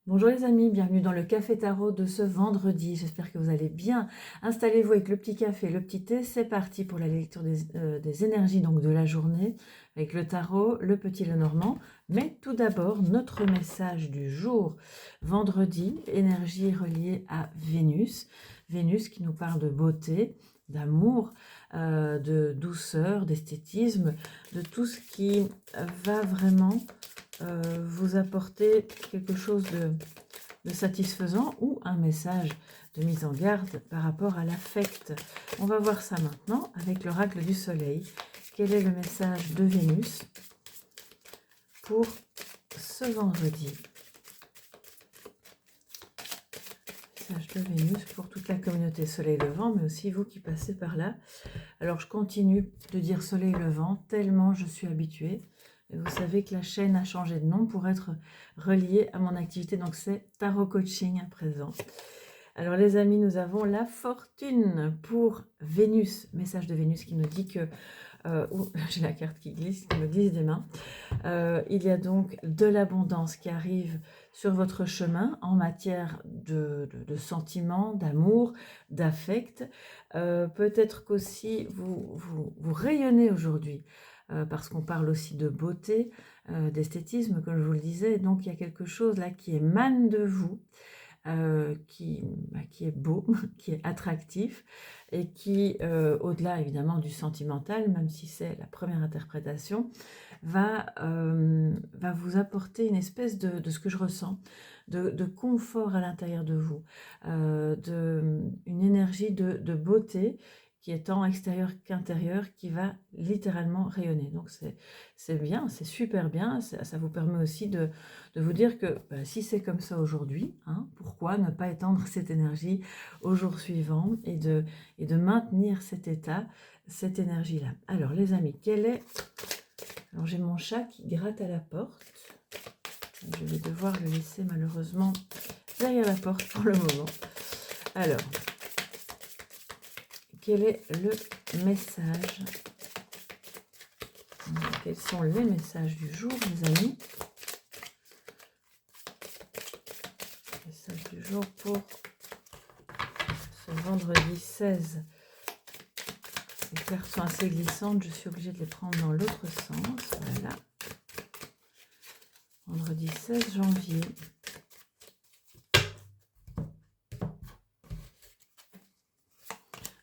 Bonjour les amis, bienvenue dans le Café Tarot de ce vendredi. J'espère que vous allez bien. Installez-vous avec le petit café, le petit thé. C'est parti pour la lecture des énergies donc de la journée avec le tarot, le petit Lenormand. Mais tout d'abord, notre message du jour. Vendredi, énergie reliée à Vénus. Vénus qui nous parle de beauté, d'amour, de douceur, d'esthétisme, de tout ce qui va vraiment vous apporter quelque chose de satisfaisant ou un message de mise en garde par rapport à l'affect. On va voir ça maintenant avec l'oracle du soleil. Quel est le message de Vénus pour ce vendredi? Message de Vénus pour toute la communauté soleil levant, mais aussi vous qui passez par là. Alors je continue de dire soleil levant tellement je suis habituée. Et vous savez que la chaîne a changé de nom pour être reliée à mon activité, donc c'est Tarot Coaching à présent. Alors les amis, nous avons la fortune pour Vénus, message de Vénus qui nous dit que, j'ai la carte qui me glisse des mains, il y a donc de l'abondance qui arrive sur votre chemin en matière de sentiments, d'amour, d'affect. Peut-être qu'aussi vous rayonnez aujourd'hui, parce qu'on parle aussi de beauté, d'esthétisme, comme je vous le disais. Donc il y a quelque chose là qui émane de vous, qui est beau, qui est attractif et qui, au-delà évidemment du sentimental, même si c'est la première interprétation, va vous apporter une espèce de ce que je ressens, de confort à l'intérieur de vous, une énergie de beauté qui est tant extérieure qu'intérieure, qui va littéralement rayonner. Donc c'est bien, c'est super bien, ça vous permet aussi de vous dire que si c'est comme ça aujourd'hui, hein, pourquoi ne pas étendre cette énergie au jour suivant et de maintenir cet état, cette énergie-là. Alors les amis, alors j'ai mon chat qui gratte à la porte. Je vais devoir le laisser malheureusement derrière la porte pour le moment. Alors, quel est le message? Quels sont les messages du jour, les amis? Message du jour pour ce vendredi 16. Les cartes sont assez glissantes, je suis obligée de les prendre dans l'autre sens. Voilà. Vendredi 16 janvier.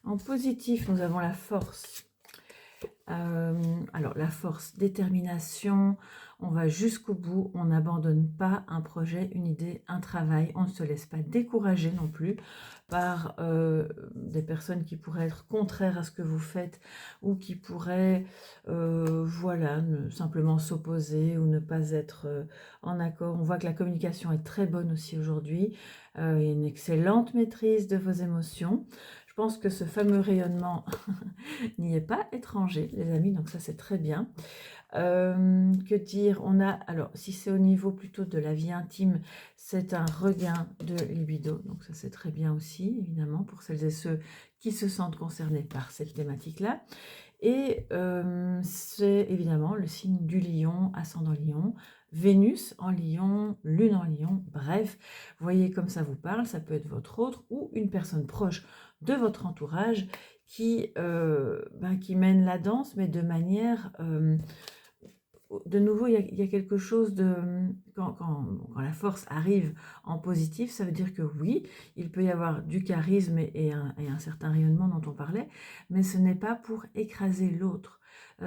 En positif, nous avons la force. Alors la force, détermination, on va jusqu'au bout, on n'abandonne pas un projet, une idée, un travail, on ne se laisse pas décourager non plus par des personnes qui pourraient être contraires à ce que vous faites ou qui pourraient voilà, simplement s'opposer ou ne pas être en accord. On voit que la communication est très bonne aussi aujourd'hui, il y a une excellente maîtrise de vos émotions. Je pense que ce fameux rayonnement n'y est pas étranger, les amis, donc ça c'est très bien. Que dire? On a, alors si c'est au niveau plutôt de la vie intime, c'est un regain de libido, donc ça c'est très bien aussi, évidemment, pour celles et ceux qui se sentent concernés par cette thématique-là. Et c'est évidemment le signe du lion, ascendant lion, Vénus en lion, lune en lion, bref, voyez comme ça vous parle, ça peut être votre autre ou une personne proche de votre entourage qui mène la danse, mais de manière... de nouveau, il y a quelque chose de... Quand la force arrive en positif, ça veut dire que oui, il peut y avoir du charisme et un certain rayonnement dont on parlait, mais ce n'est pas pour écraser l'autre.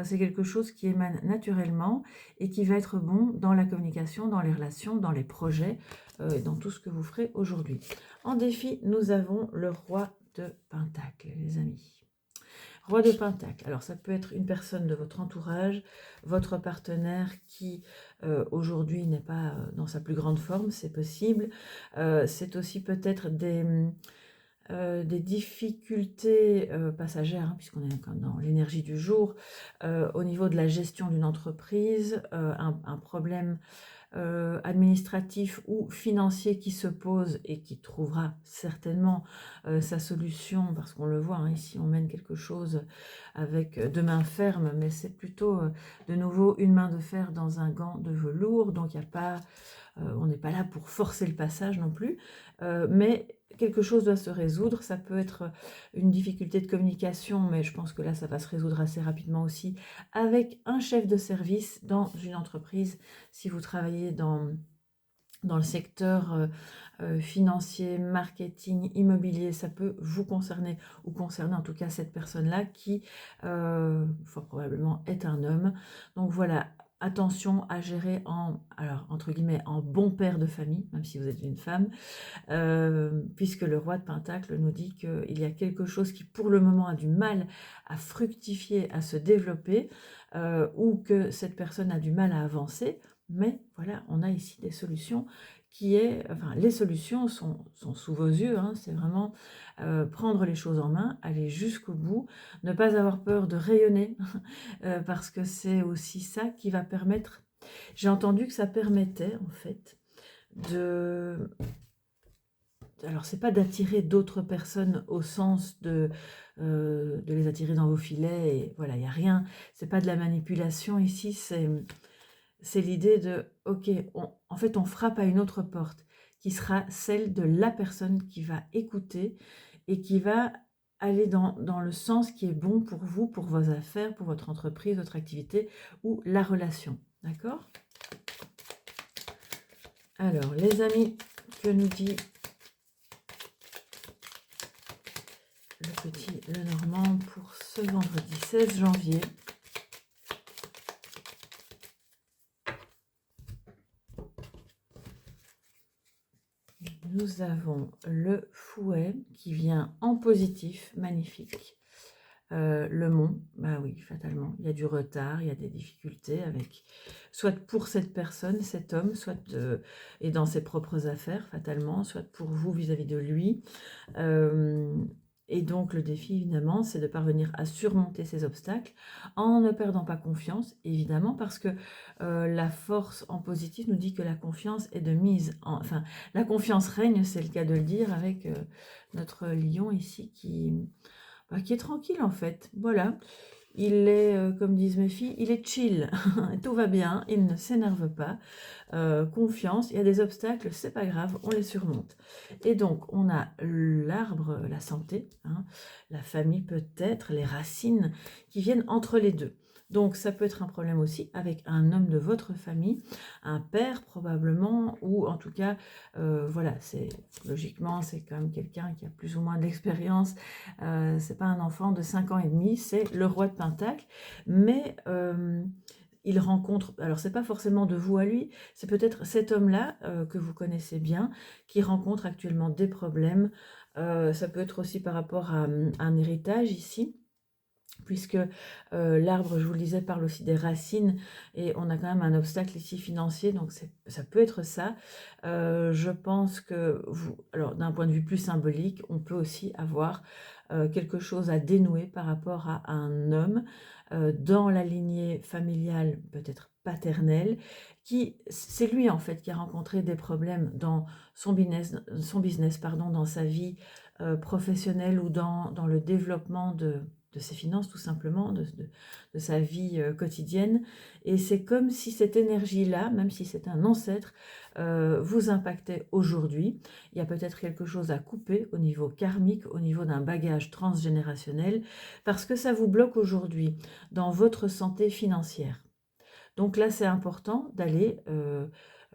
C'est quelque chose qui émane naturellement et qui va être bon dans la communication, dans les relations, dans les projets, dans tout ce que vous ferez aujourd'hui. En défi, nous avons le roi de Pentacle, les amis. Roi de Pentacle, alors ça peut être une personne de votre entourage, votre partenaire qui aujourd'hui n'est pas dans sa plus grande forme, c'est possible. C'est aussi peut-être des difficultés passagères, hein, puisqu'on est dans l'énergie du jour, au niveau de la gestion d'une entreprise, un problème administratif ou financier qui se pose et qui trouvera certainement sa solution, parce qu'on le voit, hein, ici on mène quelque chose avec deux mains fermes, mais c'est plutôt de nouveau une main de fer dans un gant de velours, donc il n'y a pas on n'est pas là pour forcer le passage non plus, mais quelque chose doit se résoudre. Ça peut être une difficulté de communication, mais je pense que là, ça va se résoudre assez rapidement aussi avec un chef de service dans une entreprise. Si vous travaillez dans le secteur financier, marketing, immobilier, ça peut vous concerner ou concerner en tout cas cette personne-là qui, fort probablement, est un homme. Donc voilà, attention à gérer alors entre guillemets, en bon père de famille, même si vous êtes une femme, puisque le roi de Pentacle nous dit qu'il y a quelque chose qui pour le moment a du mal à fructifier, à se développer, ou que cette personne a du mal à avancer. Mais voilà, on a ici des solutions les solutions sont sous vos yeux, hein, c'est vraiment prendre les choses en main, aller jusqu'au bout, ne pas avoir peur de rayonner, parce que c'est aussi ça qui va permettre, j'ai entendu que ça permettait en fait alors c'est pas d'attirer d'autres personnes au sens de les attirer dans vos filets, et voilà, il n'y a rien, c'est pas de la manipulation ici, c'est l'idée de, ok, en fait, on frappe à une autre porte, qui sera celle de la personne qui va écouter et qui va aller dans le sens qui est bon pour vous, pour vos affaires, pour votre entreprise, votre activité ou la relation. D'accord? Alors, les amis, que nous dit le petit Lenormand pour ce vendredi 16 janvier? Nous avons le fouet qui vient en positif, magnifique. Le mont, bah oui, fatalement, il y a du retard, il y a des difficultés avec, soit pour cette personne, cet homme, soit et dans ses propres affaires, fatalement, soit pour vous vis-à-vis de lui. Et donc le défi, évidemment, c'est de parvenir à surmonter ces obstacles en ne perdant pas confiance, évidemment, parce que la force en positif nous dit que la confiance est de mise en... Enfin, la confiance règne, c'est le cas de le dire, avec notre lion ici qui est tranquille en fait. Voilà, il est, comme disent mes filles, il est chill, tout va bien, il ne s'énerve pas, confiance, il y a des obstacles, c'est pas grave, on les surmonte. Et donc, on a l'arbre, la santé, hein, la famille peut-être, les racines qui viennent entre les deux. Donc, ça peut être un problème aussi avec un homme de votre famille, un père probablement, ou en tout cas, voilà, logiquement, c'est quand même quelqu'un qui a plus ou moins de l'expérience. C'est pas un enfant de 5 ans et demi, c'est le roi de Pentacle, mais il rencontre, alors c'est pas forcément de vous à lui, c'est peut-être cet homme-là que vous connaissez bien, qui rencontre actuellement des problèmes. Ça peut être aussi par rapport à un héritage ici, puisque l'arbre, je vous le disais, parle aussi des racines, et on a quand même un obstacle ici financier, donc ça peut être ça. Je pense que alors d'un point de vue plus symbolique, on peut aussi avoir quelque chose à dénouer par rapport à un homme dans la lignée familiale, peut-être paternelle, c'est lui en fait qui a rencontré des problèmes dans son business, pardon, dans sa vie professionnelle, ou dans le développement de ses finances, tout simplement, de sa vie quotidienne. Et c'est comme si cette énergie-là, même si c'est un ancêtre, vous impactait aujourd'hui. Il y a peut-être quelque chose à couper au niveau karmique, au niveau d'un bagage transgénérationnel, parce que ça vous bloque aujourd'hui dans votre santé financière. Donc là, c'est important d'aller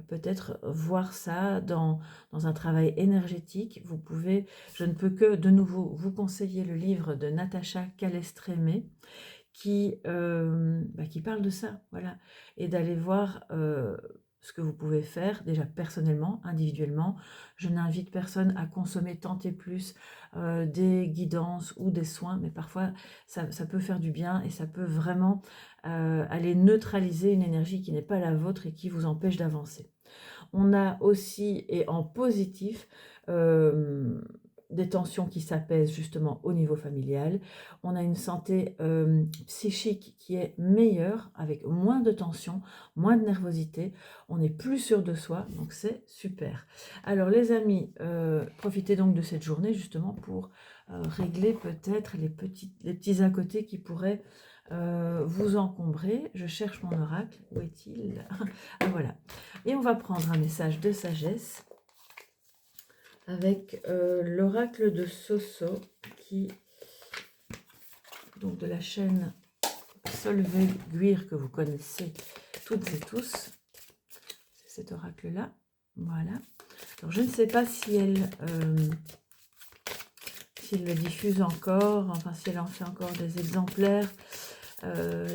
peut-être voir ça dans un travail énergétique. Je ne peux que de nouveau vous conseiller le livre de Natacha Calestrémé qui parle de ça, voilà, et d'aller voir ce que vous pouvez faire déjà personnellement, individuellement. Je n'invite personne à consommer tant et plus des guidances ou des soins, mais parfois ça peut faire du bien, et ça peut vraiment aller neutraliser une énergie qui n'est pas la vôtre et qui vous empêche d'avancer. On a aussi, et en positif, des tensions qui s'apaisent justement au niveau familial. On a une santé psychique qui est meilleure, avec moins de tension, moins de nervosité. On est plus sûr de soi, donc c'est super. Alors les amis, profitez donc de cette journée justement pour régler peut-être les petits à côté qui pourraient vous encombrer. Je cherche mon oracle. Où est-il? Ah, voilà. Et on va prendre un message de sagesse avec l'oracle de Soso, qui, donc de la chaîne Solveig Guir, que vous connaissez toutes et tous. C'est cet oracle-là. Voilà. Alors, je ne sais pas si elle... s'il le diffuse encore, enfin si elle en fait encore des exemplaires,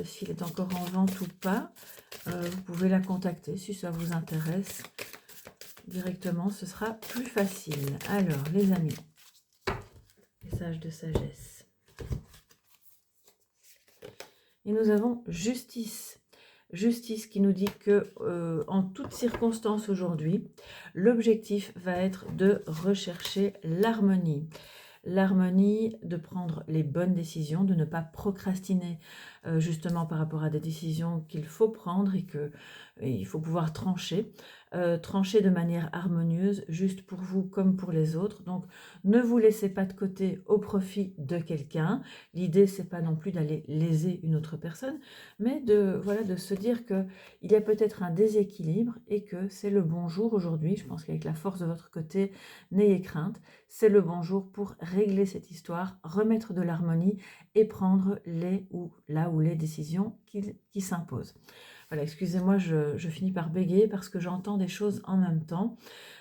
s'il est encore en vente ou pas, vous pouvez la contacter si ça vous intéresse. Directement, ce sera plus facile. Alors, les amis, message de sagesse. Et nous avons justice. Justice qui nous dit que en toutes circonstances aujourd'hui, l'objectif va être de rechercher l'harmonie. L'harmonie, de prendre les bonnes décisions, de ne pas procrastiner justement par rapport à des décisions qu'il faut prendre et il faut pouvoir trancher. Trancher de manière harmonieuse, juste pour vous comme pour les autres. Donc, ne vous laissez pas de côté au profit de quelqu'un. L'idée, c'est pas non plus d'aller léser une autre personne, mais de se dire qu'il y a peut-être un déséquilibre et que c'est le bon jour aujourd'hui. Je pense qu'avec la force de votre côté, n'ayez crainte. C'est le bon jour pour régler cette histoire, remettre de l'harmonie et prendre là où les décisions qui s'imposent. Voilà, excusez-moi, je finis par bégayer parce que j'entends des choses en même temps.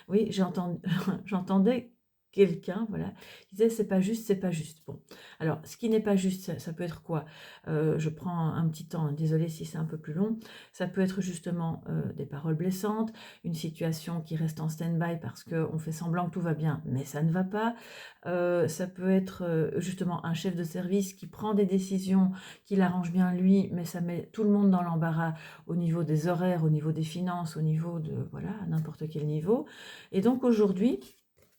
Oui, j'entendais quelqu'un, voilà, qui disait c'est pas juste, c'est pas juste. Bon, alors ce qui n'est pas juste, ça peut être quoi? Je prends un petit temps, désolé si c'est un peu plus long. Ça peut être justement des paroles blessantes, une situation qui reste en stand-by parce qu'on fait semblant que tout va bien, mais ça ne va pas. Ça peut être justement un chef de service qui prend des décisions, qui l'arrange bien lui, mais ça met tout le monde dans l'embarras au niveau des horaires, au niveau des finances, au niveau de, voilà, à n'importe quel niveau. Et donc aujourd'hui,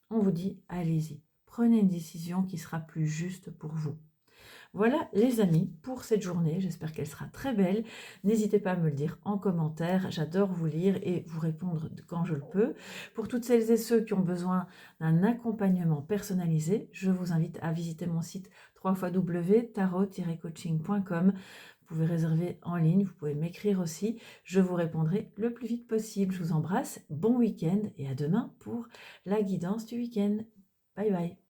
on vous dit, allez-y, prenez une décision qui sera plus juste pour vous. Voilà les amis pour cette journée, j'espère qu'elle sera très belle. N'hésitez pas à me le dire en commentaire, j'adore vous lire et vous répondre quand je le peux. Pour toutes celles et ceux qui ont besoin d'un accompagnement personnalisé, je vous invite à visiter mon site www.tarot-coaching.com. Vous pouvez réserver en ligne, vous pouvez m'écrire aussi, je vous répondrai le plus vite possible. Je vous embrasse, bon week-end et à demain pour la guidance du week-end. Bye bye.